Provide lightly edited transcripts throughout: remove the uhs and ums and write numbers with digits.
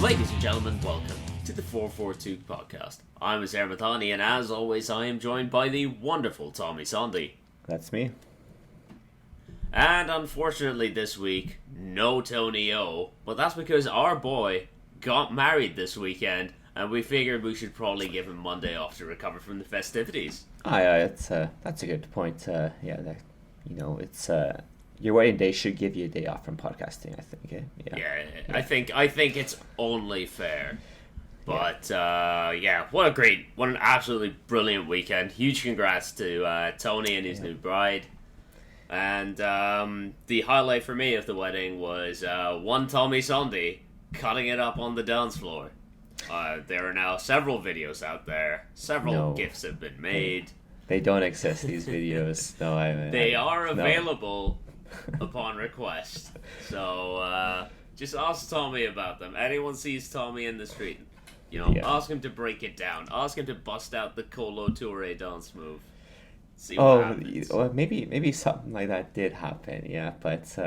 Ladies and gentlemen, welcome to the 442 podcast. I'm Azar Mathani, and as always, I am joined by the wonderful Tommy Sondy. That's me. And unfortunately this week, no Tony O, but that's because our boy got married this weekend, and we figured we should probably give him Monday off to recover from the festivities. That's a good point. It's your wedding day should give you a day off from podcasting, I think. Yeah. I think it's only fair. But what an absolutely brilliant weekend. Huge congrats to Tony and his new bride. And the highlight for me of the wedding was one Tommy Sondy cutting it up on the dance floor. There are now several videos out there. Several GIFs have been made. They don't exist, these videos. They are available upon request. So just ask Tommy about them. Anyone sees Tommy in the street, ask him to break it down. Ask him to bust out the Colo Toure dance move. See what happens. Maybe something like that did happen. Yeah, but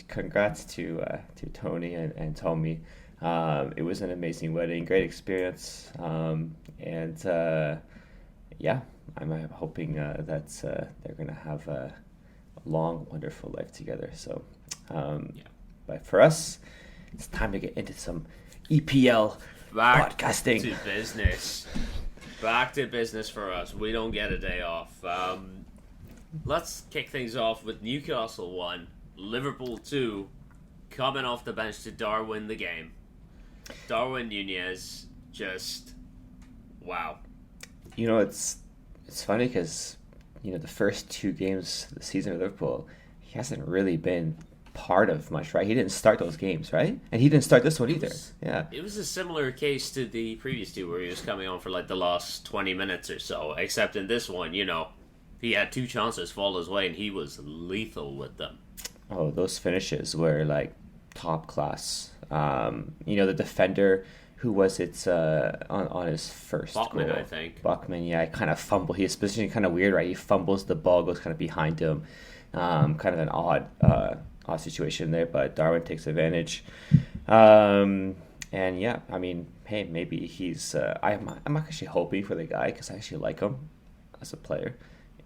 congrats to Tony and Tommy. It was an amazing wedding, great experience, I'm hoping that they're gonna have a long, wonderful life together. So, but for us, it's time to get into some EPL podcasting. Back to business for us. We don't get a day off. Let's kick things off with Newcastle 1, Liverpool 2, coming off the bench to Darwin the game. Darwin Nunez, just wow. It's funny because the first two games of the season of Liverpool, he hasn't really been part of much, right? He didn't start those games, right? And he didn't start this one either. It was a similar case to the previous two where he was coming on for like the last 20 minutes or so, except in this one, he had two chances fall his way and he was lethal with them. Oh, those finishes were like top class. The defender who was it on his first Bachmann, goal? I think. Bachmann, kind of fumble. His position kind of weird, right? He fumbles the ball, goes kind of behind him. Kind of an odd situation there, but Darwin takes advantage. Maybe he's. I'm actually hoping for the guy because I actually like him as a player.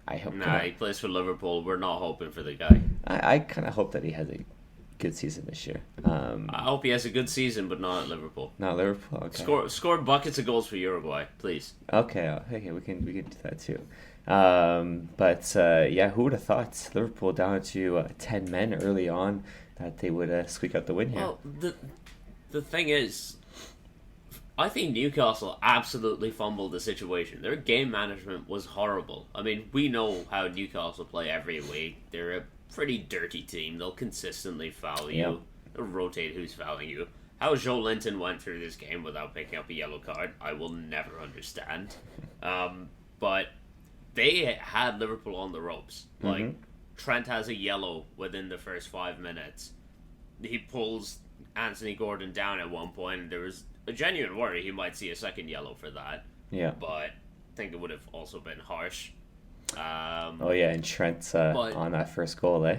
I hope. He plays for Liverpool. We're not hoping for the guy. I kind of hope that he has a good season this year. I hope he has a good season, but not at Liverpool. Not Liverpool. Okay. Score buckets of goals for Uruguay, please. Okay, we can do that too. Who would have thought Liverpool down to 10 men early on that they would squeak out the win here? Well, the thing is, I think Newcastle absolutely fumbled the situation. Their game management was horrible. I mean, we know how Newcastle play every week. They're a pretty dirty team. They'll consistently foul you. Yep. They'll rotate who's fouling you. How Joe Linton went through this game without picking up a yellow card, I will never understand. But they had Liverpool on the ropes. Like, Trent has a yellow within the first 5 minutes. He pulls Anthony Gordon down at one point, and there was a genuine worry he might see a second yellow for that. Yeah. But I think it would have also been harsh. And Trent on that first goal, eh?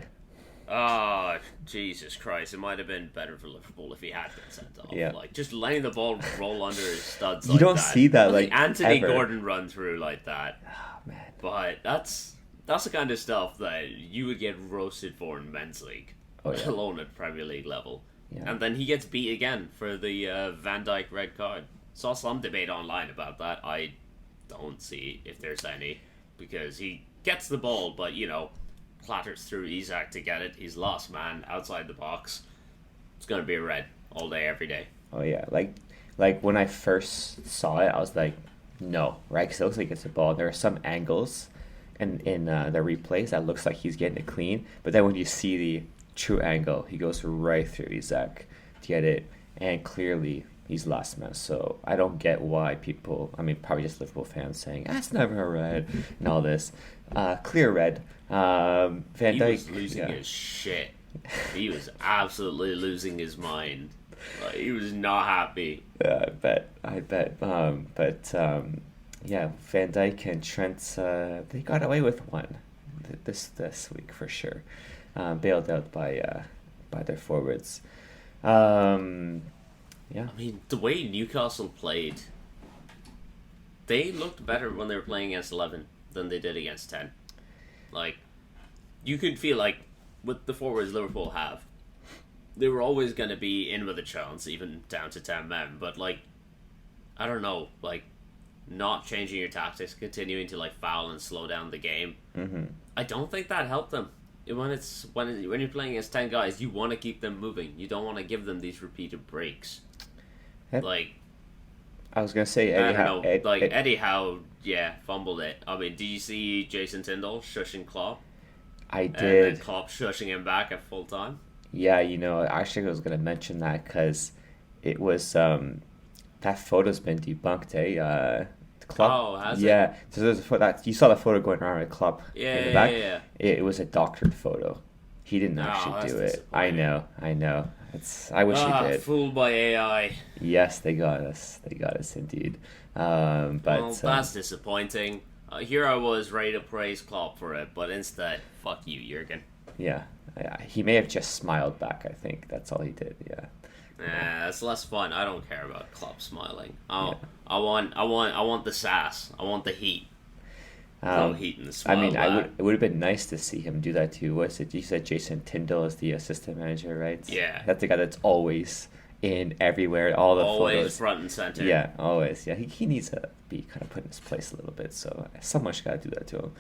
Oh, Jesus Christ. It might have been better for Liverpool if he had been sent off. Yeah. Like, just letting the ball roll under his studs you don't see that, like, Anthony ever. Gordon run through like that. Oh, man. But that's the kind of stuff that you would get roasted for in men's league, let alone at Premier League level. Yeah. And then he gets beat again for the Van Dijk red card. Saw some debate online about that. I don't see if there's any, because he gets the ball, but, clatters through Isak to get it. He's lost man outside the box. It's going to be a red all day, every day. Oh, yeah. Like when I first saw it, I was like, no, right? Because it looks like it's a ball. There are some angles in the replays that looks like he's getting it clean. But then when you see the true angle, he goes right through Isak to get it. And clearly, he's last man. So I don't get why people, probably just Liverpool fans saying, that's never a red and all this. Clear red. Van Dijk. He was losing his shit. He was absolutely losing his mind. He was not happy. Yeah, I bet. Van Dijk and Trent, they got away with one this week for sure. Bailed out by their forwards. Yeah. I mean, the way Newcastle played, they looked better when they were playing against 11 than they did against 10. Like, you could feel like, with the forwards Liverpool have, they were always going to be in with a chance, even down to 10 men. But, like, I don't know, like, not changing your tactics, continuing to, like, foul and slow down the game. Mm-hmm. I don't think that helped them. When you're playing against 10 guys, you want to keep them moving. You don't want to give them these repeated breaks. Like, I was gonna say Eddie Howe. Eddie Howe, fumbled it. I mean, did you see Jason Tyndall shushing Klopp? I did. And then Klopp shushing him back at full time. Yeah, actually I was gonna mention that because it was that photo's been debunked. Klopp. Oh, has it? Yeah. So there's a photo that you saw the photo going around with Klopp in the back. Yeah. It was a doctored photo. He didn't actually do it. I know. I wish he did. Fooled by AI. Yes, they got us. Indeed. That's disappointing. Here I was ready to praise Klopp for it, but instead, fuck you, Jurgen. Yeah. He may have just smiled back. I think that's all he did. Yeah. It's less fun. I don't care about Klopp smiling. I want the sass. I want the heat. No heat in the smile. I mean, it would have been nice to see him do that too. What's it? You said Jason Tyndall is the assistant manager, right? Yeah. That's the guy that's always in everywhere, all the always photos. Front and center. Yeah, always. Yeah, he needs to be kind of put in his place a little bit. So someone's got to do that to him.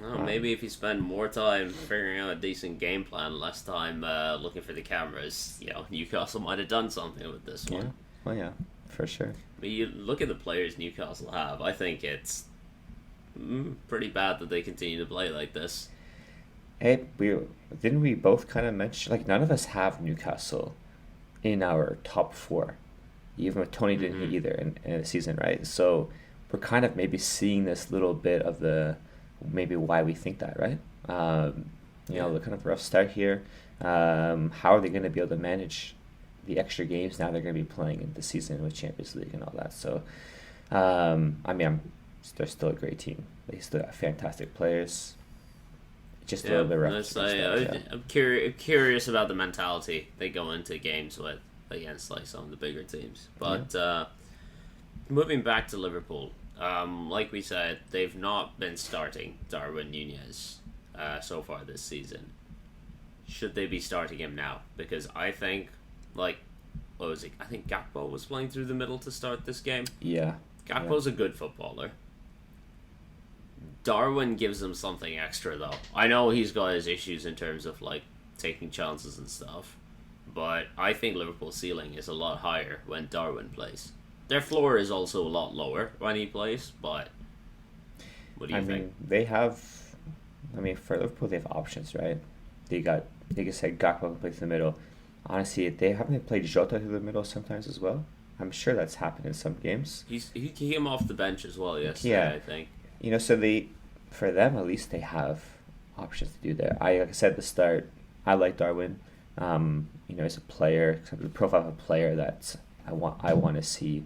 Well, maybe if you spend more time figuring out a decent game plan, less time looking for the cameras, Newcastle might have done something with this one. Yeah. Well, yeah, for sure. But you look at the players Newcastle have. I think it's pretty bad that they continue to play like this. Hey, didn't we both kind of mention, like, none of us have Newcastle in our top four, even if Tony didn't either in the season, right? So we're kind of maybe seeing this little bit of maybe why we think that, right? The kind of rough start here. How are they going to be able to manage the extra games now they're going to be playing in the season with Champions League and all that? So, they're still a great team. They still have fantastic players. Just a little bit rough. I'm curious about the mentality they go into games with against like some of the bigger teams. But moving back to Liverpool, like we said, they've not been starting Darwin Nunez so far this season. Should they be starting him now? Because I think, what was it? I think Gakpo was playing through the middle to start this game. Yeah. Gakpo's a good footballer. Darwin gives them something extra, though. I know he's got his issues in terms of, taking chances and stuff. But I think Liverpool's ceiling is a lot higher when Darwin plays. Their floor is also a lot lower when he plays, but what do you think? For Liverpool, they have options, right? Like I said, Gakpo plays in the middle. Honestly, haven't they played Jota through the middle sometimes as well? I'm sure that's happened in some games. He came off the bench as well yesterday, I think. For them, at least they have options to do that. Like I said at the start, I like Darwin. As a player, the profile of a player that I want to see.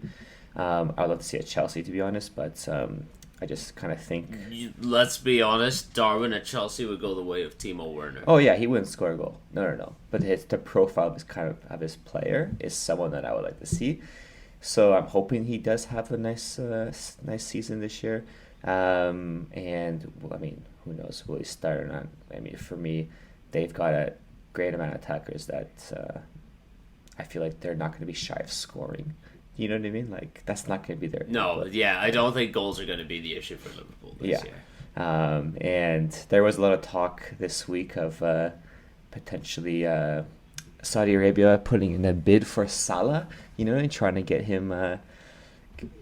I'd love to see at Chelsea, to be honest, but I just kind of think. Let's be honest, Darwin at Chelsea would go the way of Timo Werner. Oh yeah, he wouldn't score a goal. No. But the profile of his player is someone that I would like to see. So I'm hoping he does have a nice season this year. Who knows? Will he start or not? For me, they've got a great amount of attackers that I feel like they're not going to be shy of scoring. You know what I mean? That's not going to be their... No, I don't think goals are going to be the issue for Liverpool this year. And there was a lot of talk this week of potentially Saudi Arabia putting in a bid for Salah, and trying to get him...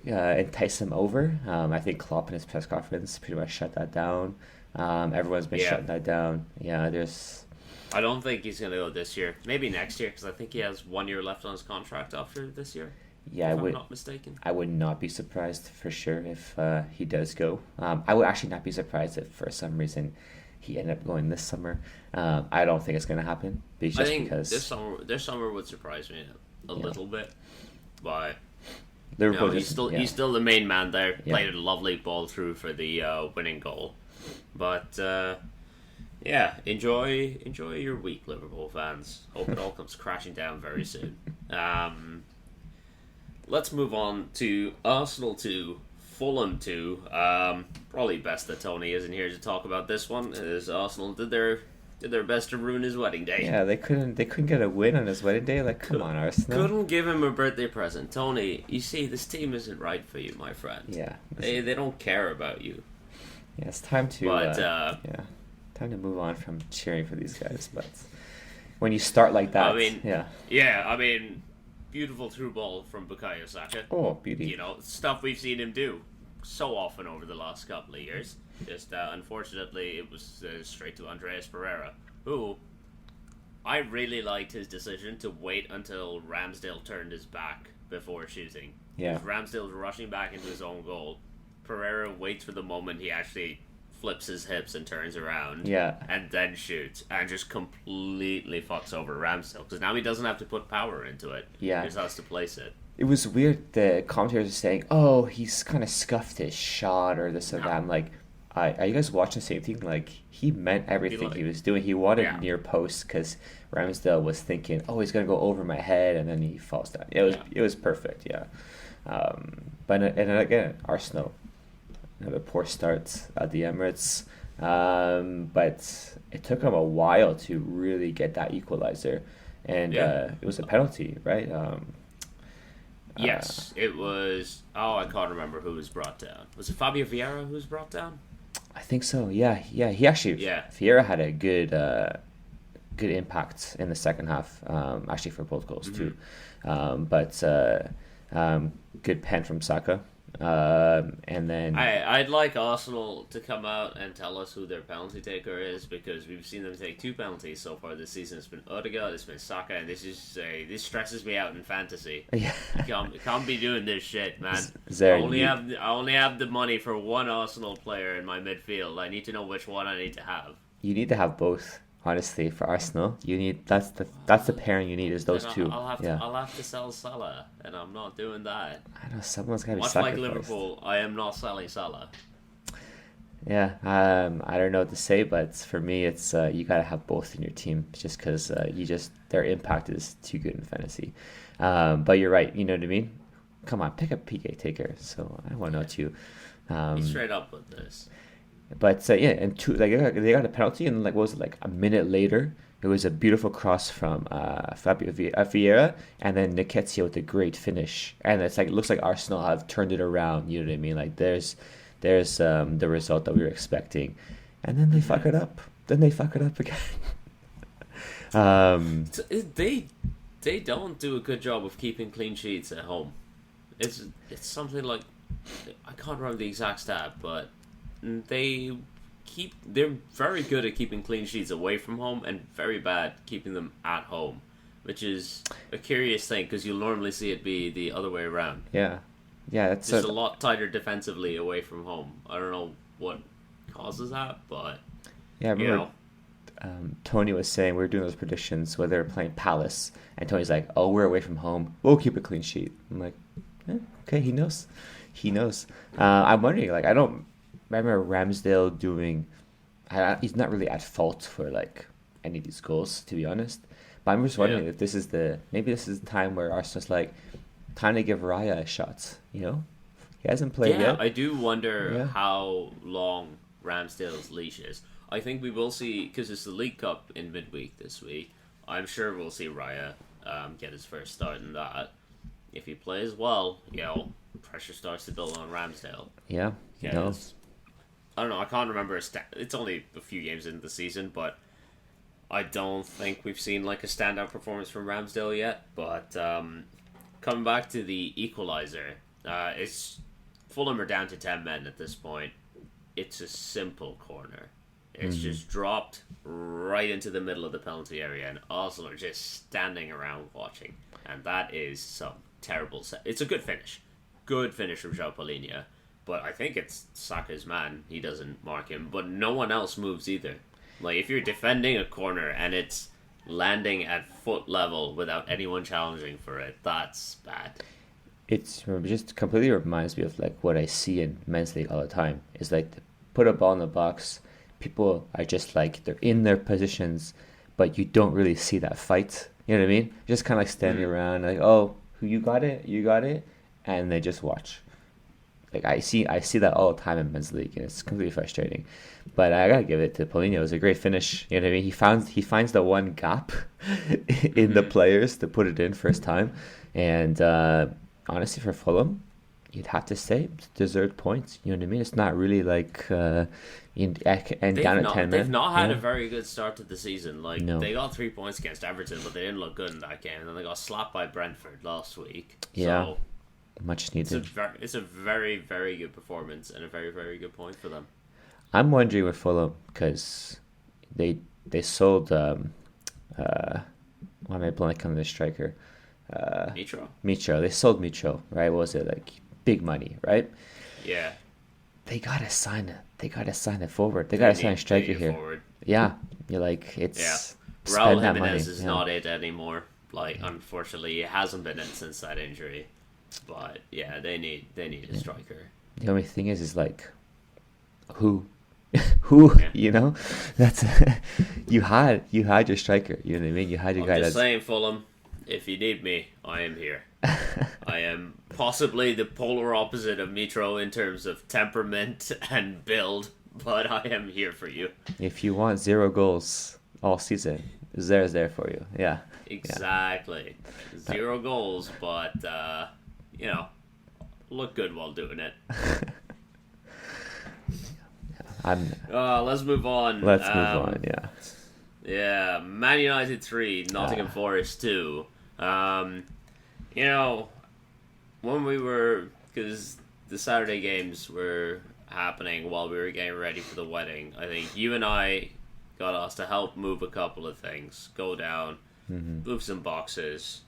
entice him over. I think Klopp in his press conference pretty much shut that down. Everyone's been shutting that down. I don't think he's going to go this year. Maybe next year, because I think he has 1 year left on his contract after this year. Yeah, if I'm not mistaken. I would not be surprised for sure if he does go. I would actually not be surprised if for some reason he ended up going this summer. I don't think it's going to happen. Because this summer would surprise me a little bit, but Liverpool he's still the main man there. Played a lovely ball through for the winning goal, but enjoy your week, Liverpool fans. Hope it all comes crashing down very soon. let's move on to Arsenal 2, Fulham 2. Probably best that Tony isn't here to talk about this one, as Arsenal did their best to ruin his wedding day. Yeah, they couldn't get a win on his wedding day. Like, come on, Arsenal. Couldn't give him a birthday present. Tony, you see, this team isn't right for you, my friend. Yeah. They don't care about you. Yeah, it's time to time to move on from cheering for these guys. But when you start like that, I mean, beautiful through ball from Bukayo Saka. Oh, beauty. You know, stuff we've seen him do so often over the last couple of years. Just unfortunately, it was straight to Andreas Pereira, who I really liked his decision to wait until Ramsdale turned his back before shooting. Yeah. Ramsdale's rushing back into his own goal. Pereira waits for the moment he actually flips his hips and turns around. Yeah. And then shoots and just completely fucks over Ramsdale because now he doesn't have to put power into it. Yeah. He just has to place it. It was weird. The commentators were saying, "Oh, he's kind of scuffed his shot or this or that." I'm like, are you guys watching the same thing? Like, he meant everything he was doing. He wanted near post because Ramsdale was thinking, "Oh, he's gonna go over my head," and then he falls down. It was perfect. Yeah. But again, Arsenal. Another poor start at the Emirates, but it took him a while to really get that equalizer, and it was a penalty, right? Yes, it was. Oh, I can't remember who was brought down. Was it Fabio Vieira who was brought down? I think so. Yeah. He actually. Yeah. Vieira had a good impact in the second half. Actually, for both goals too, but good pen from Saka. And then I'd like Arsenal to come out and tell us who their penalty taker is, because we've seen them take 2 penalties so far this season. It's been Odegaard, it's been Saka, and this stresses me out in fantasy. Yeah. You can't be doing this shit, man. I only have the money for one Arsenal player in my midfield. I need to know which one I need to have. You need to have both. Honestly, for Arsenal, you need that's the pairing you need is those two. I'll have to sell Salah, and I'm not doing that. I know someone's got to be much sacrificed. like Liverpool, I am not selling Salah. Yeah, I don't know what to say, but for me, it's you gotta have both in your team, just because their impact is too good in fantasy. But you're right, you know what I mean. Come on, pick a PK taker. So I want to know too. Be straight up with this. But and they got a penalty, and what was it, like a minute later, it was a beautiful cross from Fabio Vieira, and then Nketiah with a great finish, and it's like it looks like Arsenal have turned it around. You know what I mean? Like there's the result that we were expecting, and then they fuck it up. Then they fuck it up again. They don't do a good job of keeping clean sheets at home. It's something like, I can't remember the exact stat, but they're very good at keeping clean sheets away from home and very bad keeping them at home, which is a curious thing because you'll normally see it be the other way around. Yeah, it's just a lot tighter defensively away from home. I don't know what causes that, but yeah, I remember, Tony was saying we were doing those predictions where they were playing Palace, and Tony's like, "Oh, we're away from home. We'll keep a clean sheet." I'm like, okay, he knows. I'm wondering, I don't remember Ramsdale doing. He's not really at fault for any of these goals, to be honest. But I'm just wondering if this is the time where Arsenal's time to give Raya a shot. You know, he hasn't played yet. I do wonder how long Ramsdale's leash is. I think we will see, because it's the League Cup in midweek this week. I'm sure we'll see Raya get his first start in that. If he plays well, pressure starts to build on Ramsdale. Yeah, I don't know. I can't remember it's only a few games into the season, but I don't think we've seen a standout performance from Ramsdale yet. But coming back to the equalizer, it's Fulham are down to 10 men at this point. It's a simple corner. It's just dropped right into the middle of the penalty area, and Arsenal are just standing around watching. And that is some terrible it's a good finish. Good finish from João Palhinha. But I think it's Saka's man. He doesn't mark him. But no one else moves either. If you're defending a corner and it's landing at foot level without anyone challenging for it, that's bad. It just completely reminds me of what I see in men's league all the time. It's to put a ball in the box. People are just they're in their positions, but you don't really see that fight. You know what I mean? Just kind of standing around oh, you got it, and they just watch. Like I see that all the time in men's league, and it's completely frustrating. But I gotta give it to Paulinho. It was a great finish. You know what I mean? He finds the one gap in the players to put it in first time, and honestly, for Fulham, you'd have to say deserved points. You know what I mean? It's not really like down at 10 minutes. They've not had a very good start to the season. Like No. they got 3 points against Everton, but they didn't look good in that game. And then they got slapped by Brentford last week. Yeah. So Much needed. it's a very, very good performance and a very, very good point for them. I'm wondering with Fulham because they sold why am I blanking on the striker? Mitro. They sold Mitro, right? What was it like big money, right? Yeah. They gotta sign it. They gotta sign it forward. They gotta sign a striker here. Forward. Yeah, you're like it's Raul spend that Jimenez money. is not it anymore. Like unfortunately, it hasn't been it since that injury. But yeah, they need a striker. The only thing is like who, who you know? That's you had your striker. You know what I mean? You had your guy. I'm That's just saying, Fulham. If you need me, I am here. I am possibly the polar opposite of Mitro in terms of temperament and build, but I am here for you. If you want 0 goals all season, Zera's there for you. Yeah. Exactly. 0 goals, but look good while doing it. Let's move on. Yeah. Yeah, Man United 3, Nottingham Forest 2. When we were, because the Saturday games were happening while we were getting ready for the wedding, I think you and I got asked to help move a couple of things, go down, move some boxes.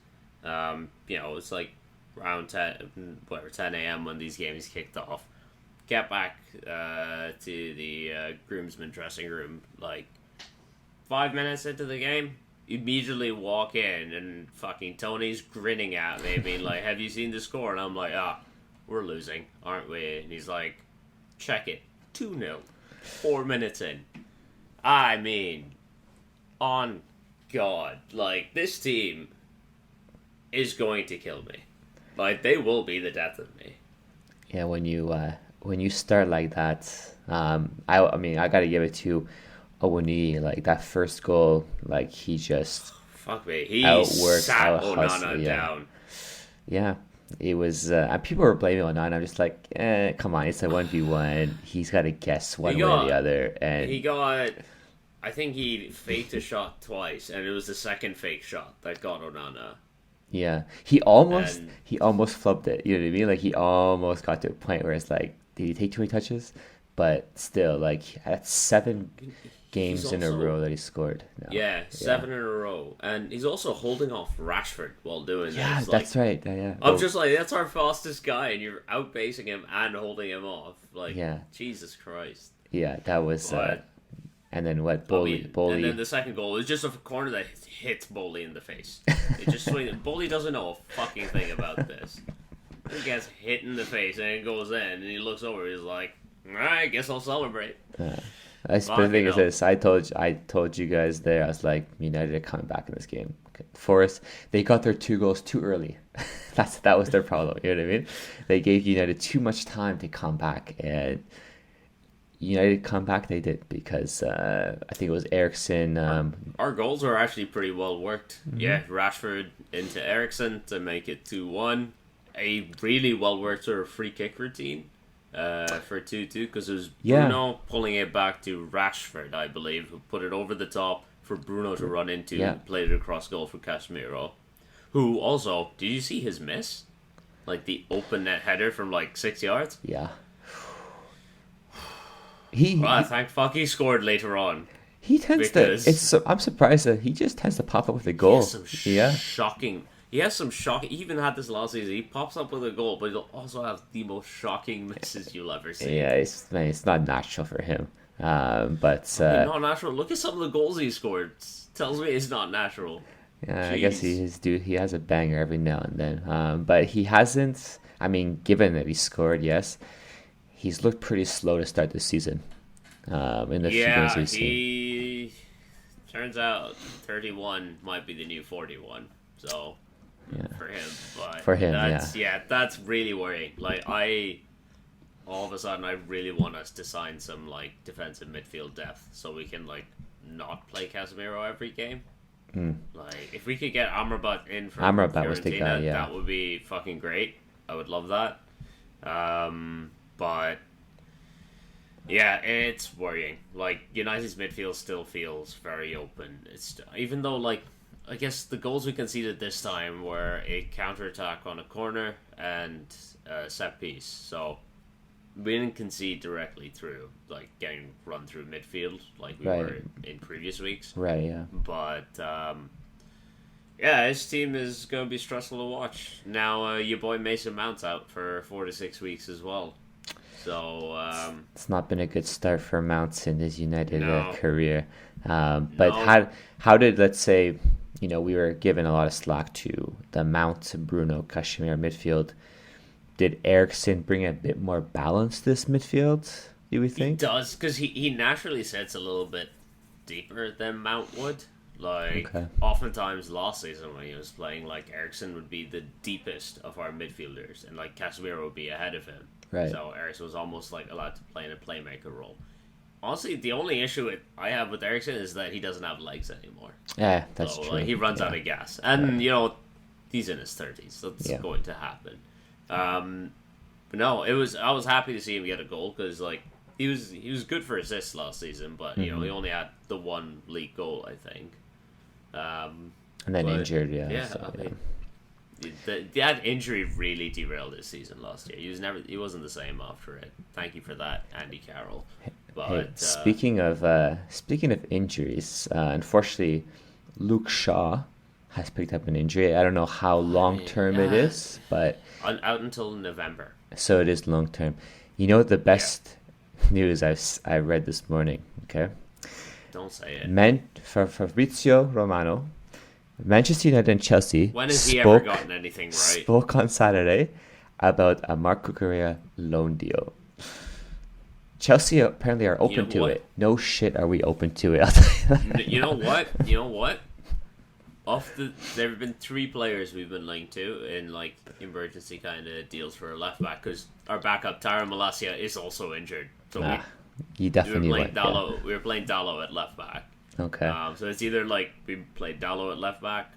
It's like around 10 a.m. when these games kicked off. Get back to the groomsmen dressing room, like 5 minutes into the game, immediately walk in and fucking Tony's grinning at me, being like, "Have you seen the score?" And I'm like, we're losing, aren't we? And he's like, "Check it, 2-0, 4 minutes in." I mean, on God, like, this team is going to kill me. Like, they will be the death of me. Yeah, when you start like that, I mean, I gotta give it to Owoni, like that first goal, like he just fuck me. He outworked, sat Onana down. Yeah, it was. And people were blaming Onana. I'm just like, come on, it's a 1v1. He's got to guess one way or the other, and he got. I think he faked a shot twice, and it was the second fake shot that got Onana. Yeah, he almost flubbed it. You know what I mean? Like he almost got to a point where it's like, did he take too many touches? But still, like that's 7 games in a row that he scored. No. Yeah, 7 in a row, and he's also holding off Rashford while doing this. Yeah, that's right. Yeah, I'm just like, that's our fastest guy, and you're outpacing him and holding him off. Like, Jesus Christ. Yeah, that was. And then what? Bowley. And then the second goal is just a corner that hits Bowley in the face. It just swings. Bowley doesn't know a fucking thing about this. He gets hit in the face and it goes in, and he looks over. He's like, "All right, guess I'll celebrate." The thing is this: I told you guys there. I was like, United are coming back in this game. Forest, they got their 2 goals too early. that was their problem. You know what I mean? They gave United too much time to come back, and United come back. They did because I think it was Ericsson. Our goals are actually pretty well worked. Mm-hmm. Yeah, Rashford into Ericsson to make it 2-1. A really well worked sort of free kick routine. For 2-2, because it was Bruno pulling it back to Rashford, I believe, who put it over the top for Bruno to run into, played it across goal for Casemiro, who also, did you see his miss? Like the open net header from like 6 yards? Yeah. Thank fuck he scored later on. He tends to. I'm surprised that he just tends to pop up with a goal. He has some shocking. He even had this last season. He pops up with a goal, but he'll also have the most shocking misses you'll ever see. Yeah, it's not natural for him. But not natural. Look at some of the goals he scored. Tells me it's not natural. Yeah, Jeez. I guess he has a banger every now and then. But he hasn't. I mean, given that he scored, yes, he's looked pretty slow to start the season. In the few games we've seen. Turns out 31 might be the new 41. So. for him. But For him, that's really worrying. Like all of a sudden, I really want us to sign some like defensive midfield depth so we can like not play Casemiro every game. Like if we could get Amrabat in from Amrabat was the guy, yeah. that would be fucking great. I would love that. But yeah, it's worrying. Like United's midfield still feels very open. It's even though like I guess the goals we conceded this time were a counter-attack on a corner and a set piece. So we didn't concede directly through like getting run through midfield like we were in previous weeks. Right, yeah. But yeah, his team is going to be stressful to watch. Now your boy Mason Mount's out for 4 to 6 weeks as well. So it's not been a good start for Mount in his United career. But No. how did, let's say, we were given a lot of slack to the Mount, Bruno, Casemiro midfield. Did Eriksen bring a bit more balance to this midfield, do we He think? does, because he naturally sits a little bit deeper than Mount would. Like, Okay. oftentimes last season when he was playing, like, Eriksen would be the deepest of our midfielders, and, like, Casemiro would be ahead of him. Right. So Eriksen was almost, like, allowed to play in a playmaker role. Honestly, the only issue I have with Eriksen is that he doesn't have legs anymore. Yeah, that's So, true. like, he runs out of gas. And, he's in his 30s. That's going to happen. But no, I was happy to see him get a goal because like he was good for assists last season, but he only had the one league goal, I think. And then injured, Yeah, so, I mean, that injury really derailed his season last year. He wasn't the same after it. Thank you for that, Andy Carroll. But Hey, speaking of injuries, unfortunately, Luke Shaw has picked up an injury. I don't know how long term it is, but out until November. so it is long term. The best news I read this morning. Okay, Don't say it. Fabrizio Romano, Manchester United and Chelsea. When has he ever gotten anything right? Spoke on Saturday about a Marc Cucurella loan deal. Chelsea apparently are open to it. No shit, are we open to it? I'll tell you that. You know what? There have been 3 players we've been linked to in like emergency kind of deals for a left back because our backup Tara Malacia is also injured. So you definitely we were playing Dallo at left back. Okay. So it's either like we play Dallo at left back,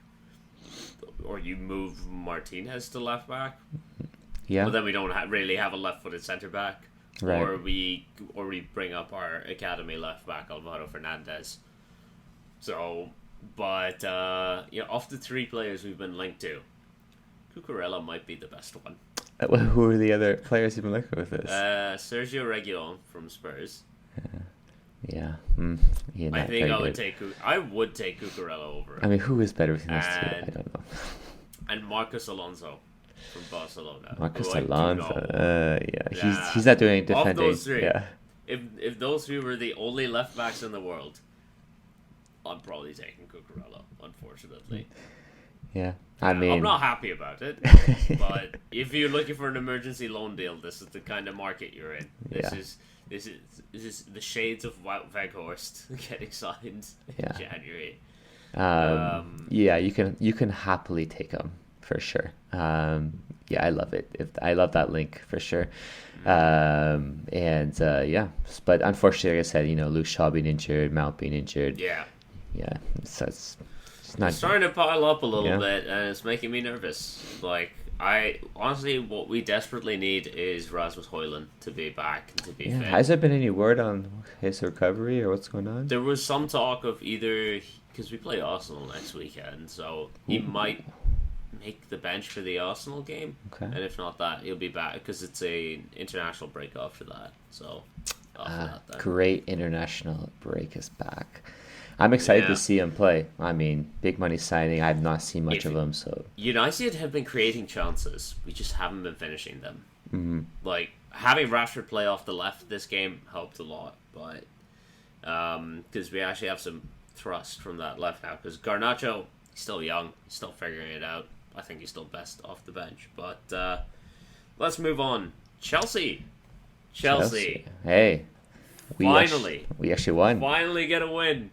or you move Martinez to left back. Yeah. But then we don't really have a left-footed centre back. Right. Or we bring up our academy left back Alvaro Fernandez. So, but of the 3 players we've been linked to, Cucurella might be the best one. Who are the other players you've been looking with this? Sergio Reguilon from Spurs. Yeah. I think I would take Cucurella over him. I mean, who is better between those two? I don't know. And Marcos Alonso from Barcelona. Marcos Alonso. He's not doing any defending. Of those 3, yeah. If those 3 were the only left backs in the world, I'm probably taking Cucurella, unfortunately. Yeah, I mean, I'm not happy about it, but if you're looking for an emergency loan deal, this is the kind of market you're in. This is the shades of Wout Weghorst getting signed in January. Yeah, you can happily take him for sure. I love it. I love that link for sure. But unfortunately, like I said, Luke Shaw being injured, Mount being injured. Yeah, so it's not. It's starting to pile up a little bit, and it's making me nervous. Like, honestly, what we desperately need is Rasmus Højlund to be back and to be fit. Has there been any word on his recovery or what's going on? There was some talk of either, because we play Arsenal next weekend, so he might make the bench for the Arsenal game. Okay. And if not that, he'll be back because it's a international break after that. So, great international break is back. I'm excited to see him play. I mean, big money signing. I've not seen much of him, so. United have been creating chances. We just haven't been finishing them. Mm-hmm. Like, having Rashford play off the left this game helped a lot, but because we actually have some thrust from that left now. Because Garnacho, he's still young. He's still figuring it out. I think he's still best off the bench. But let's move on. Chelsea. Hey. We actually won. Finally get a win.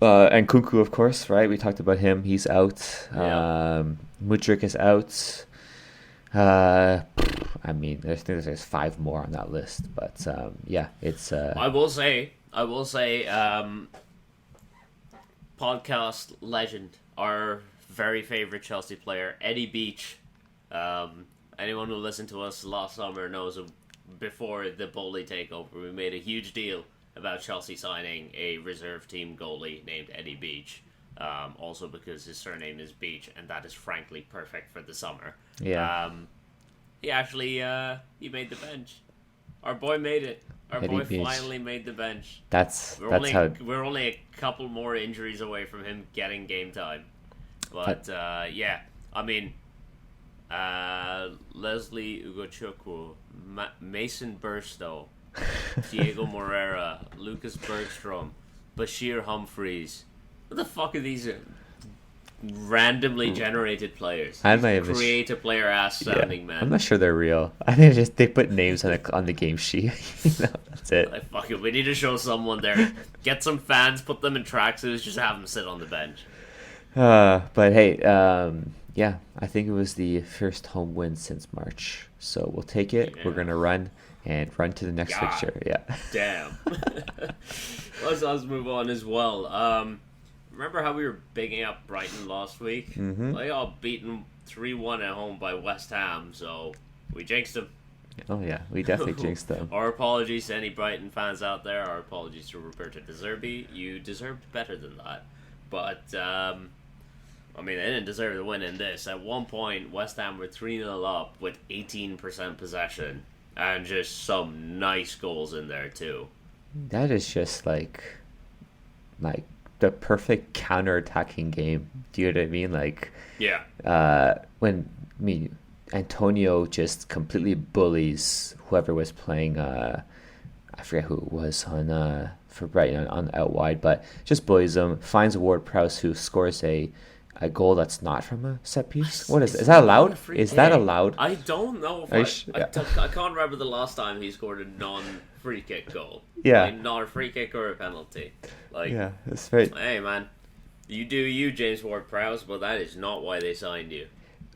And Kunku, of course, right? We talked about him. He's out. Yeah. Mudryk is out. I mean, there's 5 more on that list, but yeah, it's. I will say, podcast legend, our very favorite Chelsea player, Eddie Beach. Anyone who listened to us last summer knows before the Bully takeover, we made a huge deal about Chelsea signing a reserve team goalie named Eddie Beach. Also because his surname is Beach, and that is frankly perfect for the summer. Yeah. He actually he made the bench. Our boy made it. Our Eddie boy Beach. finally made the bench. We're We're only a couple more injuries away from him getting game time. But yeah, I mean, Leslie Ugochukwu, Mason Burstow, Diego Moreira, Lucas Bergstrom, Bashir Humphreys. What the fuck are these randomly generated players? Create a player ass sounding, man. I'm not sure they're real. I think they put names on the game sheet. That's it. Like, fuck it, we need to show someone there. Get some fans, put them in tracksuits, just have them sit on the bench. But hey, yeah, I think it was the first home win since March. So we'll take it. Yeah. We're gonna run to the next fixture. Yeah. Damn. Let's move on as well. Remember how we were bigging up Brighton last week? Mm-hmm. They got beaten 3-1 at home by West Ham, so we jinxed them. Oh yeah, we definitely jinxed them. Our apologies to any Brighton fans out there. Our apologies to Roberto De Zerbi. You deserved better than that. But, I mean, they didn't deserve the win in this. At one point, West Ham were 3-0 up with 18% possession. And just some nice goals in there, too. That is just, like the perfect counter-attacking game. Do you know what I mean? Like, yeah. Antonio just completely bullies whoever was playing. I forget who it was on for Brighton on out wide, but just bullies him. Finds Ward-Prowse, who scores a goal that's not from a set piece. What is it? Is that allowed? Is that allowed? I don't know. I can't remember the last time he scored a non-free kick goal. Yeah, like, not a free kick or a penalty. Like, yeah, that's right. Hey man, you do you, James Ward-Prowse, but that is not why they signed you.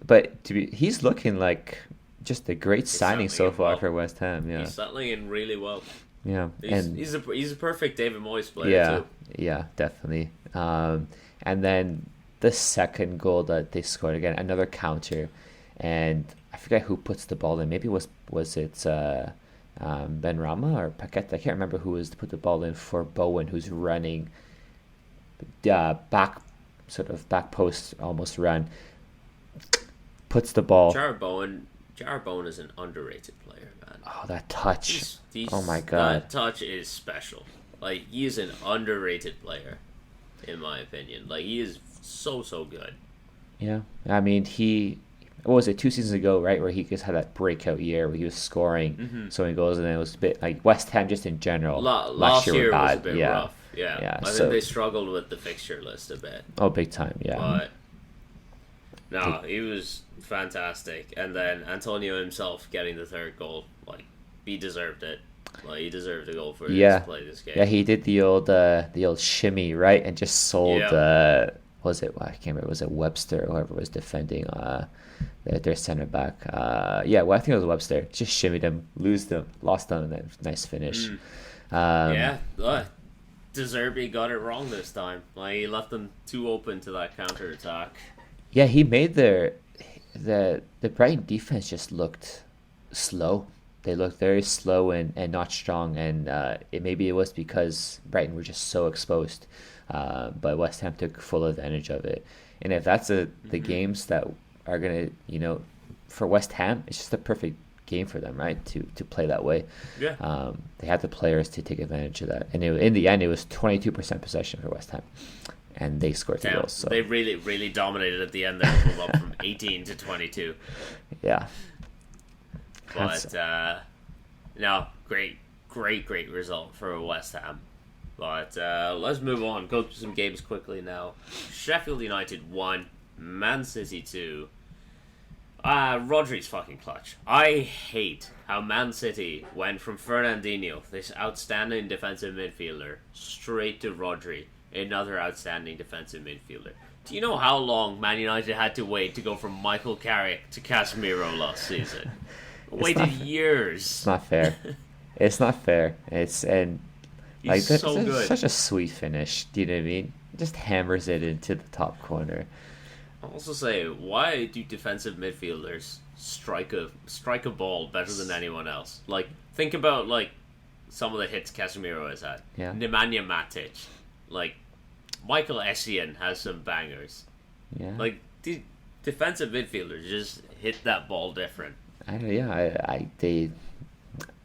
But he's looking like just a great signing so far for West Ham. Yeah, he's settling in really well. Yeah, he's a perfect David Moyes player too. Yeah, definitely. And then the second goal that they scored, again, another counter, and I forget who puts the ball in. Maybe was it Benrahma or Paqueta? I can't remember who was to put the ball in for Bowen, who's running back post almost run. Puts the ball. Jarrod Bowen is an underrated player, man. Oh, that touch! Oh my god, that touch is special. Like, he is an underrated player, in my opinion. Like, he is so good. Yeah, I mean, what was it, 2 seasons ago, right, where he just had that breakout year where he was scoring so many goals, and then it was a bit like West Ham just in general. Last year was a bit rough. Yeah. I think they struggled with the fixture list a bit. Oh, big time, yeah. But no, he was fantastic. And then Antonio himself getting the third goal, like, he deserved it. Like, he deserved a goal for to play this game. Yeah, he did the old shimmy, right, and just sold. Was it? I can't remember. Was it Webster or whoever was defending their center back? I think it was Webster. Just shimmied him, lost them, and then nice finish. De Zerbi got it wrong this time. Like, he left them too open to that counter attack. Yeah, he made the Brighton defense just looked slow. They looked very slow and not strong, and maybe it was because Brighton were just so exposed. But West Ham took full advantage of it. And if that's the games that are going to, for West Ham, it's just a perfect game for them, right, to play that way. Yeah. They had the players to take advantage of that. And in the end, it was 22% possession for West Ham. And they scored 2 goals. So. They really, really dominated at the end there, to move up from 18 to 22. Yeah. But, no, great result for West Ham. But let's move on. Go through some games quickly now. Sheffield United 1, Man City 2. Rodri's fucking clutch. I hate how Man City went from Fernandinho, this outstanding defensive midfielder, straight to Rodri another outstanding defensive midfielder. Do you know how long Man United had to wait to go from Michael Carrick to Casemiro last season? Waited years. It's not fair. It's not fair. He's so good. Such a sweet finish. Do you know what I mean? Just hammers it into the top corner. I'll also say, why do defensive midfielders strike a ball better than anyone else? Like, think about like some of the hits Casemiro has had. Yeah. Nemanja Matic, like Michael Essien has some bangers. Yeah. Like the defensive midfielders just hit that ball different.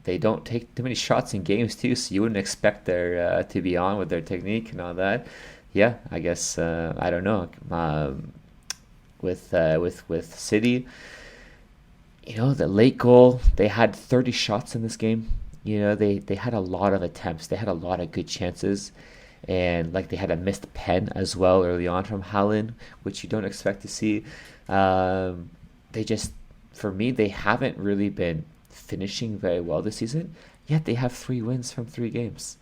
They don't take too many shots in games too, so you wouldn't expect their to be on with their technique and all that. Yeah, I guess I don't know. With City, you know, the late goal, they had 30 shots in this game. You know, they had a lot of attempts. They had a lot of good chances. And like they had a missed pen as well early on from Haaland, which you don't expect to see. They just, for me, they haven't really been finishing very well this season. Yet they have 3 wins from 3 games.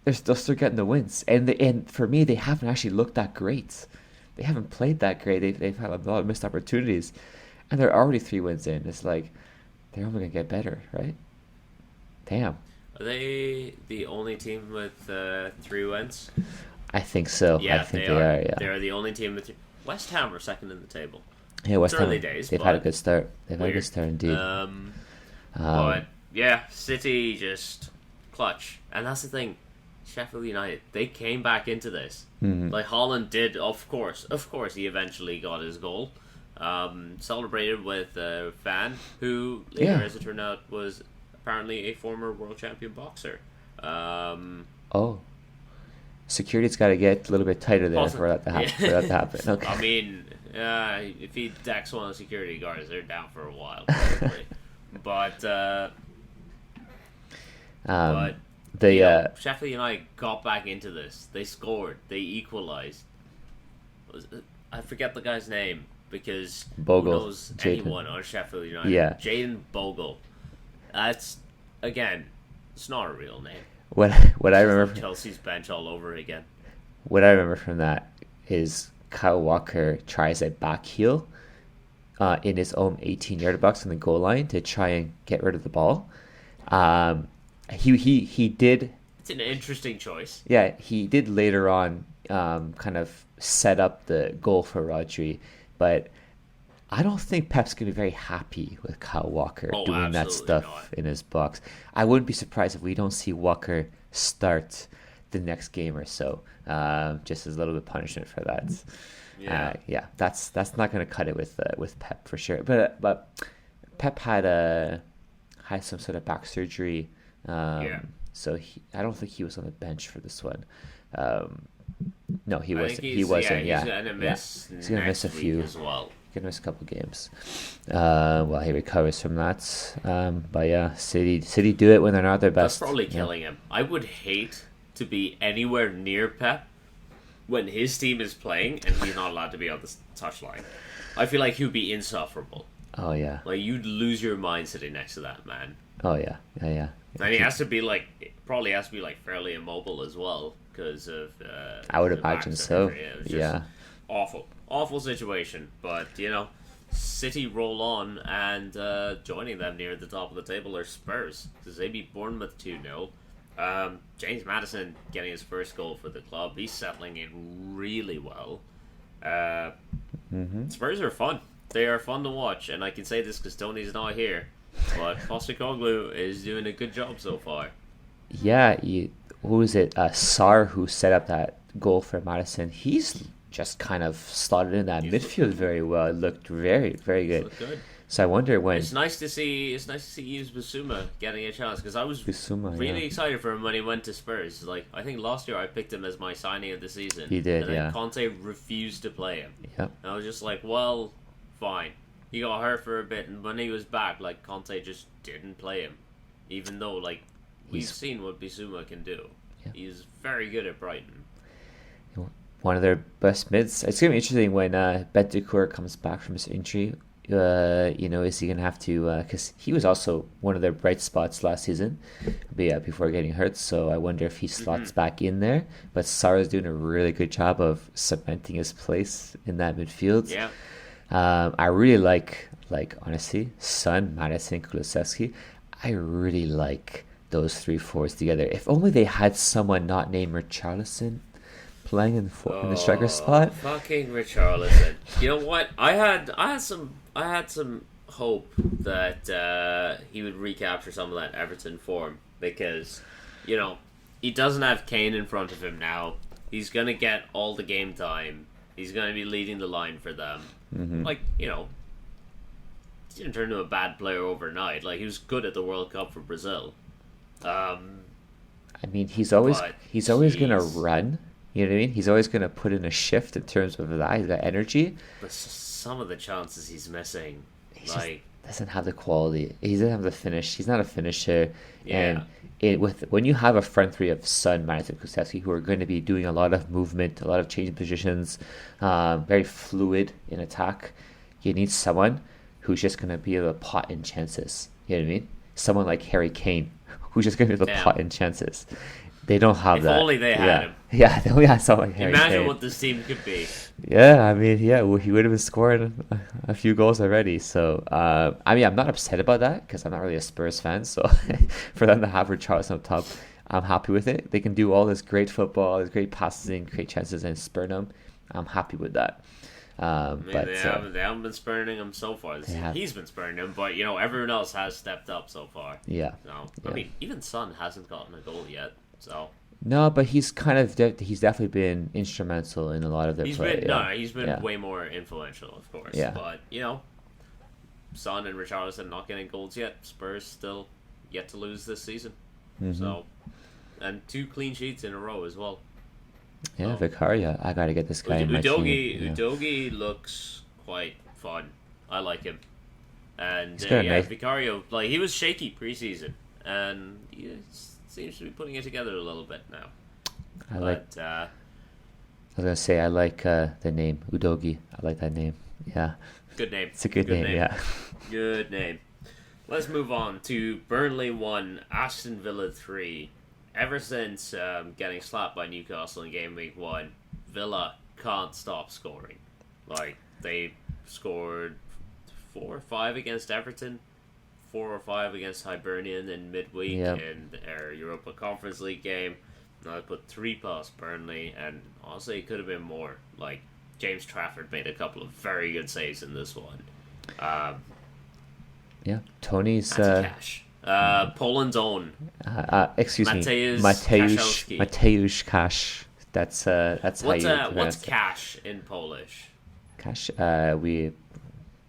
They're still getting the wins, and for me, they haven't actually looked that great. They haven't played that great. They've had a lot of missed opportunities, and they're already 3 wins in. It's like they're only gonna get better, right? Damn. Are they the only team with 3 wins? I think so. Yeah, I think they are. Yeah, they're the only team with. West Ham are second in the table. Yeah, West Ham. Early days. They've had a good start. They've had a good start indeed. But yeah, City just clutch, and that's the thing. Sheffield United, they came back into this. Mm-hmm. Like Haaland did, of course, he eventually got his goal. Celebrated with a fan who later, as it turned out, was apparently a former world champion boxer. Security's got to get a little bit tighter there for that to happen. Okay. I mean, if he decks one of the security guards, they're down for a while. But Sheffield United got back into this. They scored. They equalized. I forget the guy's name because Bogle. Who knows anyone on Sheffield United? Yeah. Jayden Bogle. That's, again, it's not a real name. What I remember from Chelsea's bench all over again. What I remember from that is Kyle Walker tries a back heel in his own 18-yard box on the goal line to try and get rid of the ball. He did. It's an interesting choice. Yeah, he did later on kind of set up the goal for Rodri, but I don't think Pep's going to be very happy with Kyle Walker doing that stuff in his box. I wouldn't be surprised if we don't see Walker start the next game or so, just as a little bit of punishment for that. That's not going to cut it with Pep for sure. But Pep had some sort of back surgery, so I don't think he was on the bench for this one. No, he wasn't. He wasn't. He's gonna miss. He's gonna miss a few as well. Gonna miss a couple games while he recovers from that. But yeah, City do it when they're not their best. That's probably killing him. I would hate to be anywhere near Pep when his team is playing and he's not allowed to be on the touchline. I feel like he'd be insufferable. Oh yeah. Like you'd lose your mind sitting next to that man. Oh yeah. And he has to be probably has to be fairly immobile as well because of. I would imagine so. Yeah. Awful situation, but City roll on, and joining them near the top of the table are Spurs because they beat Bournemouth 2-0. James Maddison getting his first goal for the club. He's settling in really well. Spurs are fun. They are fun to watch, and I can say this because Tony's not here, but Postecoglou is doing a good job so far. Yeah, who is it? Sarr, who set up that goal for Maddison. He's just kind of slotted in that midfield very well. It looked very, very good. Good. So I wonder when it's nice to see Yves Bissouma getting a chance because I was really excited for him when he went to Spurs. I think last year I picked him as my signing of the season. He did, and then Conte refused to play him. Yep. And I was just like, well, fine. He got hurt for a bit, and when he was back, Conte just didn't play him, even though we've seen what Bissouma can do. Yeah. He's very good at Brighton. One of their best mids. It's going to be interesting when Bentancur comes back from his injury. Is he gonna have to? Because he was also one of their bright spots last season, but yeah, before getting hurt. So I wonder if he slots back in there. But Sarah's doing a really good job of cementing his place in that midfield. Yeah. I really like honestly, Son, Madison, Kulusevski. I really like those three forwards together. If only they had someone not named Richarlison playing in the striker spot. Fucking Richarlison. You know what? I had some hope that he would recapture some of that Everton form because, he doesn't have Kane in front of him now. He's gonna get all the game time. He's gonna be leading the line for them. Mm-hmm. He didn't turn into a bad player overnight. Like, he was good at the World Cup for Brazil. I mean, he's always gonna run. You know what I mean? He's always gonna put in a shift in terms of that. He's got energy. But some of the chances he's missing, doesn't have the quality. He doesn't have the finish. He's not a finisher. Yeah. And when you have a front three of Son, Madison, Kulusevski, who are going to be doing a lot of movement, a lot of changing positions, very fluid in attack, you need someone who's just going to be able to pot in chances. You know what I mean? Someone like Harry Kane, who's just going to be able to pot in chances. They don't have that. If only they had him. Yeah, they only had someone like Harry Kane. Imagine what this team could be. Yeah, I mean, he would have been scoring a few goals already. So, I'm not upset about that because I'm not really a Spurs fan. So, for them to have Richarlison up top, I'm happy with it. They can do all this great football, this great passing, great chances, and spurn them. I'm happy with that. But they haven't been spurning him so far. He's been spurning him, but everyone else has stepped up so far. Yeah. No, I mean, even Son hasn't gotten a goal yet. So. No, but he's he's definitely been instrumental in a lot of their play. He's been way more influential, of course. Yeah. But, Son and Richarlison not getting goals yet. Spurs still yet to lose this season. Mm-hmm. So, and 2 clean sheets in a row as well. Yeah, Vicario. I got to get this guy in my team. Udogie looks quite fun. I like him. And, Vicario, he was shaky preseason. And he seems to be putting it together a little bit now. I was gonna say I like the name Udogie. I like that name. Yeah. Good name. It's a good name. Yeah. Good name. Let's move on to Burnley 1, Aston Villa 3. Ever since getting slapped by Newcastle in game week 1, Villa can't stop scoring. They scored 4 or 5 against Everton. 4 or 5 against Hibernian in midweek in their Europa Conference League game. Now I put 3 past Burnley, and honestly, it could have been more. James Trafford made a couple of very good saves in this one. Tony's cash. Poland's own. Excuse me, Mateusz Cash. That's how you. What's cash in Polish? Cash. We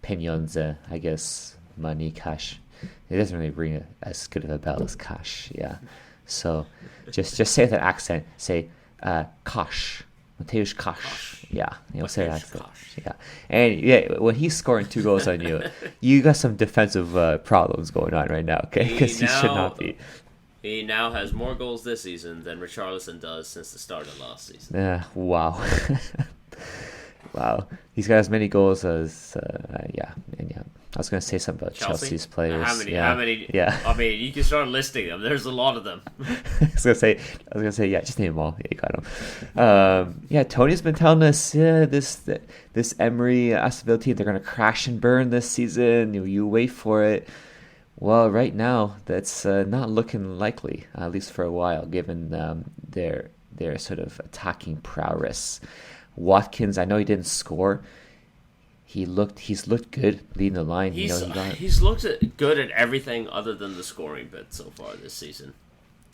pieniądze, I guess. Money, cash. It doesn't really ring as good of a bell as cash, yeah. So, just say that accent. Say, Kosh, Mateusz Kosh. Yeah, say that accent. Yeah, and when he's scoring 2 goals on you, you got some defensive problems going on right now, okay? Because he should not be. He now has more goals this season than Richarlison does since the start of last season. Wow. Wow, he's got as many goals as I was going to say something about Chelsea's players. How many? Yeah. I mean, you can start listing them. There's a lot of them. I was gonna say, yeah, just name them all. Yeah, you got them. Tony's been telling us, this Emery Aston Villa team, they're going to crash and burn this season. You wait for it. Well, right now, that's not looking likely, at least for a while, given their sort of attacking prowess. Watkins, I know he didn't score. He's looked good leading the line. He's looked good at everything other than the scoring bit so far this season.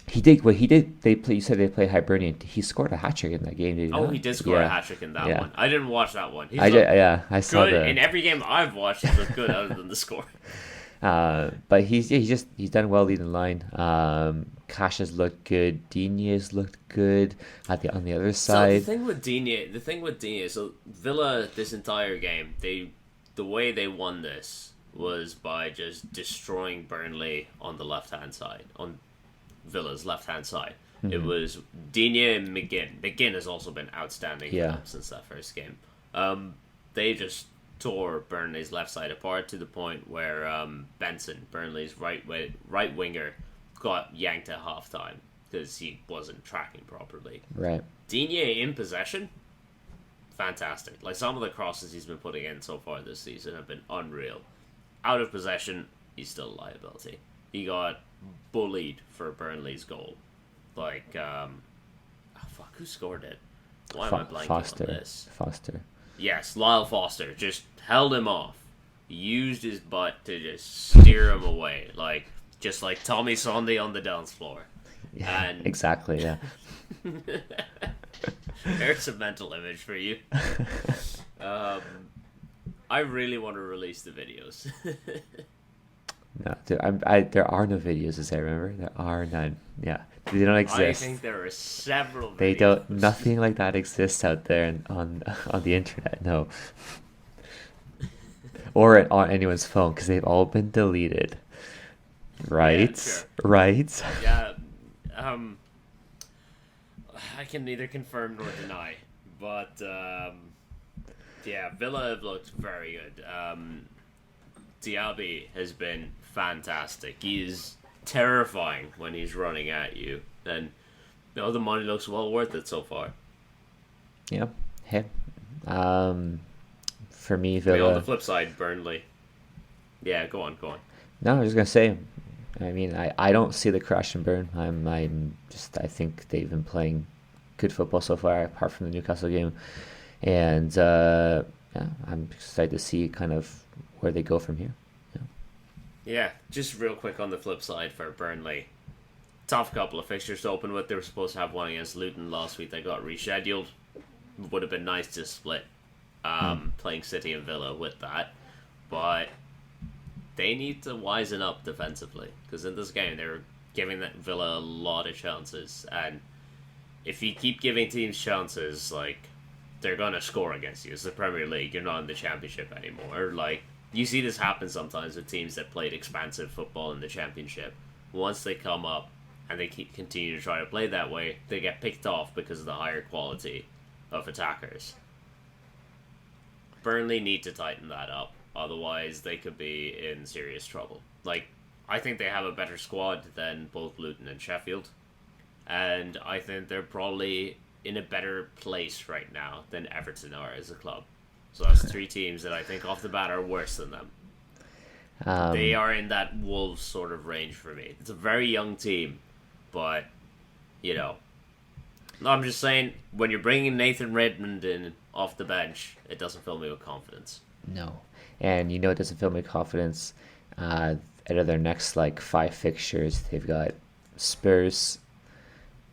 He did. Well, he did. You said they played Hibernian. He scored a hat trick in that game. He did score a hat trick in that one. I didn't watch that one. I saw good in every game I've watched. He's looked good other than the score. But he's done well leading the line. Cash has looked good. Digne has looked good on the other side. So the thing with Digne, so Villa this entire game, the way they won this was by just destroying Burnley on the left hand side, on Villa's left hand side. Mm-hmm. It was Digne and McGinn. McGinn has also been outstanding for them since that first game. They just tore Burnley's left side apart to the point where Benson, Burnley's right winger, got yanked at halftime because he wasn't tracking properly. Right. Digne in possession, fantastic. Like, some of the crosses he's been putting in so far this season have been unreal. Out of possession, he's still a liability. He got bullied for Burnley's goal. Like, who scored it? Why am I blanking Foster. on this? Foster. Yes, Lyle Foster just held him off. Used his butt to just steer him away. Just like Tommy Sunday on the dance floor. Yeah, And exactly, yeah. there's a mental image for you. I really want to release the videos. No, there are no videos, as I remember. There are none. Yeah, they don't exist. I think there are several videos. They don't. Nothing like that exists out there on the internet. No, or on anyone's phone, because they've all been deleted. Right. Yeah, sure. Right. Yeah. I can neither confirm nor deny, but yeah, Villa have looked very good. Diaby has been fantastic. He is terrifying when he's running at you, and the money looks well worth it so far. Yeah. Hey. For me, Wait, Villa. on the flip side, Burnley. Yeah, go on. No, I was just gonna say. I mean, I don't see the crash and burn. I think they've been playing good football so far, apart from the Newcastle game, and yeah, I'm excited to see kind of where they go from here. Yeah, just real quick on the flip side for Burnley. Tough couple of fixtures to open with. They were supposed to have one against Luton last week. They got rescheduled. Would have been nice to split playing City and Villa with that. But they need to wisen up defensively. Because in this game, they were giving that Villa a lot of chances. And if you keep giving teams chances, like, they're going to score against you. It's the Premier League. You're not in the Championship anymore. Like, you see this happen sometimes with teams that played expansive football in the Championship. Once they come up and they continue to try to play that way, they get picked off because of the higher quality of attackers. Burnley need to tighten that up. Otherwise, they could be in serious trouble. Like, I think they have a better squad than both Luton and Sheffield. And I think they're probably in a better place right now than Everton are as a club. So that's three teams that I think off the bat are worse than them. They are in that Wolves sort of range for me. It's a very young team, but, I'm just saying, when you're bringing Nathan Redmond in off the bench, it doesn't fill me with confidence. No. And it doesn't fill me with confidence. Out of their next 5 fixtures, they've got Spurs,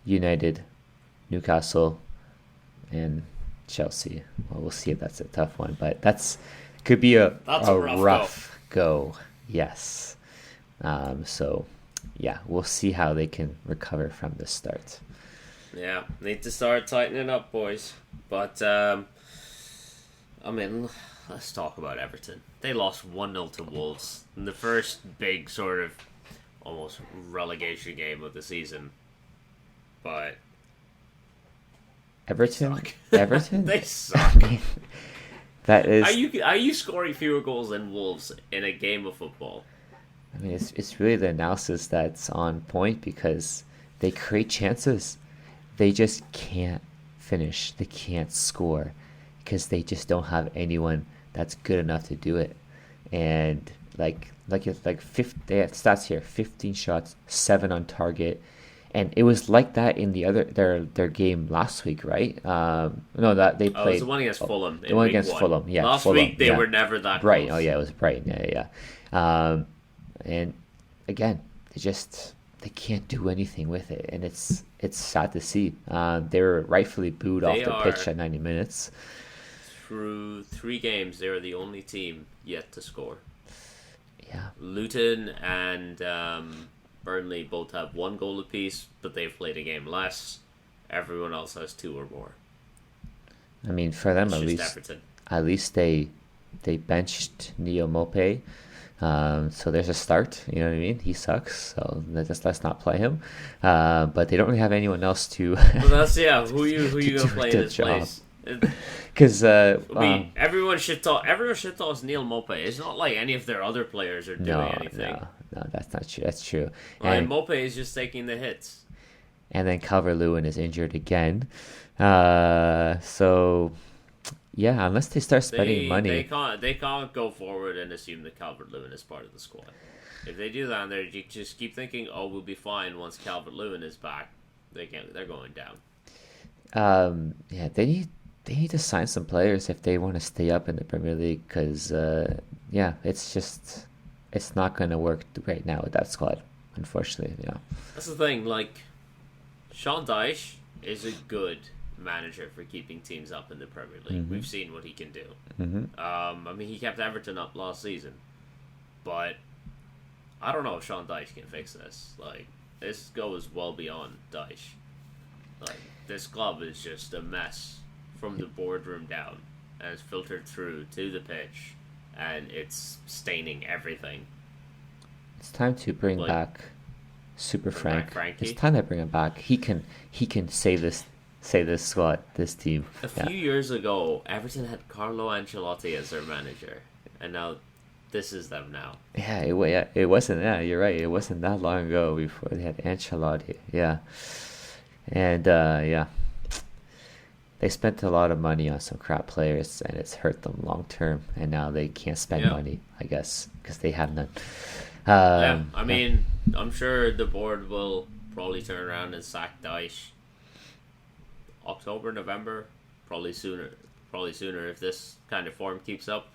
United, Newcastle, and Chelsea. Well, we'll see if that's a tough one, but could be a rough go. Yes. So, yeah, we'll see how they can recover from this start. Yeah, need to start tightening up, boys. But, let's talk about Everton. They lost 1-0 to Wolves in the first big sort of almost relegation game of the season. But Everton? They suck. That is. Are you scoring fewer goals than Wolves in a game of football? I mean, it's really the analysis that's on point, because they create chances. They just can't finish. They can't score because they just don't have anyone that's good enough to do it. And they have stats here: 15 shots, 7 on target. And it was like that in their game last week, right? No, that they played. Oh, it was the one against Fulham. The one against Fulham, yeah. Last week they were never that Brighton. close. Oh yeah, it was Brighton. Yeah. And again, they can't do anything with it, and it's sad to see. They were rightfully booed off the pitch at 90 minutes. Through 3 games, they were the only team yet to score. Yeah. Luton and Burnley both have 1 goal apiece, but they've played a game less. Everyone else has 2 or more. I mean, for them, at least they benched Neo Mope. So there's a start. You know what I mean? He sucks, so let's not play him. But they don't really have anyone else to. Well, that's who you gonna play in his place? Because everyone should talk. Everyone should talk Neil Mope. It's not like any of their other players are doing anything. No, that's not true. That's true. And Mope is just taking the hits. And then Calvert-Lewin is injured again. So yeah, unless they start spending money, they can't go forward and assume that Calvert-Lewin is part of the squad. If they do that, and you just keep thinking, "Oh, we'll be fine once Calvert-Lewin is back." They're going down. Yeah, they need to sign some players if they want to stay up in the Premier League. Because it's not going to work right now with that squad, unfortunately. Yeah, that's the thing. Like, Sean Dyche is a good manager for keeping teams up in the Premier League. Mm-hmm. We've seen what he can do. Mm-hmm. He kept Everton up last season, but I don't know if Sean Dyche can fix this. Like, this goes well beyond Dyche. Like, this club is just a mess from the boardroom down, and it's filtered through to the pitch, and it's staining everything. It's time to bring back Super Frank. Frankie. It's time to bring him back. He can save this squad, this team. A few years ago, Everton had Carlo Ancelotti as their manager, and now this is them now. Yeah, it wasn't. Yeah, you're right. It wasn't that long ago before they had Ancelotti. Yeah, and they spent a lot of money on some crap players, and it's hurt them long term. And now they can't spend money, I guess, because they have none. I'm sure the board will probably turn around and sack Dyche October, November, probably sooner if this kind of form keeps up.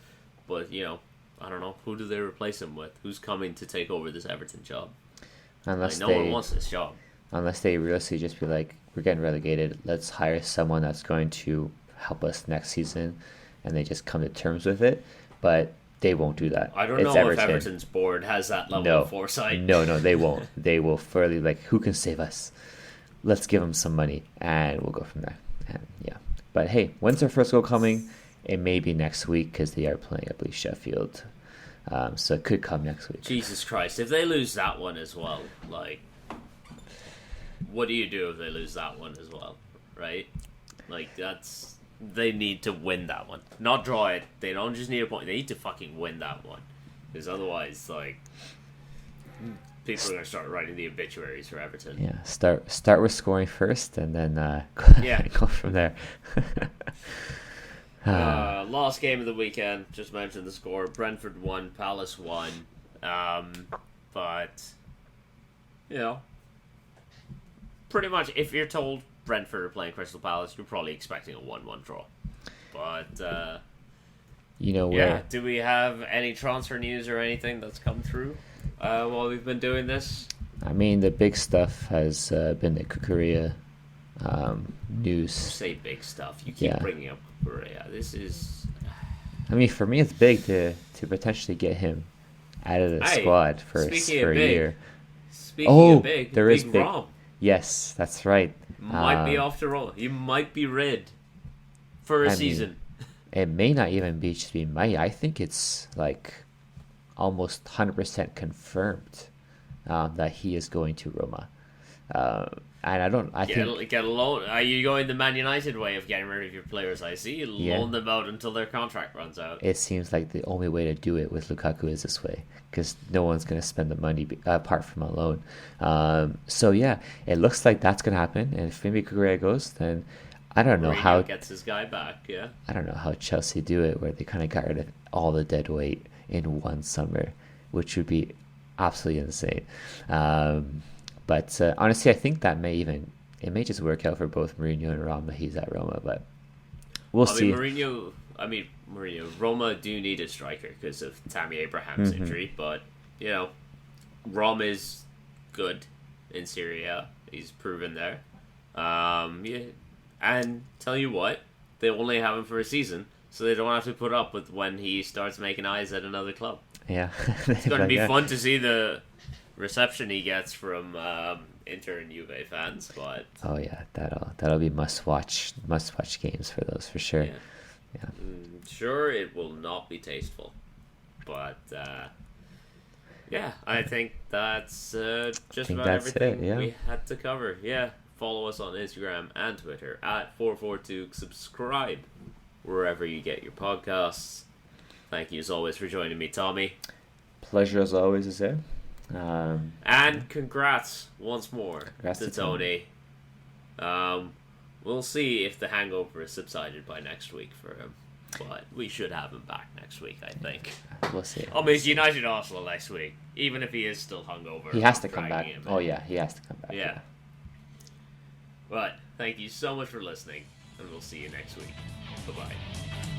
But I don't know, who do they replace him with? Who's coming to take over this Everton job? Unless no one wants this job. Unless they really just be like, we're getting relegated, let's hire someone that's going to help us next season, and they just come to terms with it. But they won't do that. I don't know if Everton's board has that level of foresight. No, they won't. They will fairly who can save us? Let's give them some money, and we'll go from there. And but hey, when's their first goal coming? It may be next week because they are playing, I believe, Sheffield. So it could come next week. Jesus Christ! If they lose that one as well, what do you do if they lose that one as well? Right? They need to win that one, not draw it. They don't just need a point. They need to fucking win that one, because otherwise, people are gonna start writing the obituaries for Everton. Yeah, start with scoring first, and then go from there. Last game of the weekend. Just mentioned the score. Brentford won. Palace won. But pretty much, if you're told Brentford are playing Crystal Palace, you're probably expecting a 1-1 draw. But do we have any transfer news or anything that's come through while we've been doing this? I mean, the big stuff has been the Kukurea news. You say big stuff. You keep bringing up Kukurea. This is. I mean, for me, it's big to potentially get him out of the squad for a year. Speaking of big, there is big. Rom. Yes, that's right. Might be off the roll. You might be rid for a season. It may not even be just be might. I think it's almost 100% confirmed that he is going to Roma. And I think get a loan. Are you going the Man United way of getting rid of your players? I see. You loan them out until their contract runs out. It seems like the only way to do it with Lukaku is this way, because no one's going to spend the money apart from a loan. So it looks like that's going to happen. And if maybe Kukurea goes, then I don't know how gets his guy back. Yeah, I don't know how Chelsea do it, where they kind of got rid of all the dead weight in one summer, which would be absolutely insane. But honestly, I think that it may just work out for both Mourinho and Roma. He's at Roma, but we'll see. Mourinho, Roma do need a striker because of Tammy Abraham's injury, but Roma is good in Serie A. He's proven there. And tell you what, they only have him for a season, so they don't have to put up with when he starts making eyes at another club. Yeah, it's going to be fun to see the reception he gets from Inter and Juve fans, but that'll be must watch games for those for sure. Yeah. Sure, it will not be tasteful, but I think that's just about everything we had to cover. Yeah, Follow us on Instagram and Twitter at 442. Subscribe wherever you get your podcasts. Thank you as always for joining me, Tommy. Pleasure as always, is it? And congrats once more to Tony. We'll see if the hangover is subsided by next week for him. But we should have him back next week, I think. We'll see. I mean, it's United Arsenal next week. Even if he is still hungover. He has to come back. Oh, yeah, he has to come back. Yeah. But thank you so much for listening, and we'll see you next week. Bye-bye.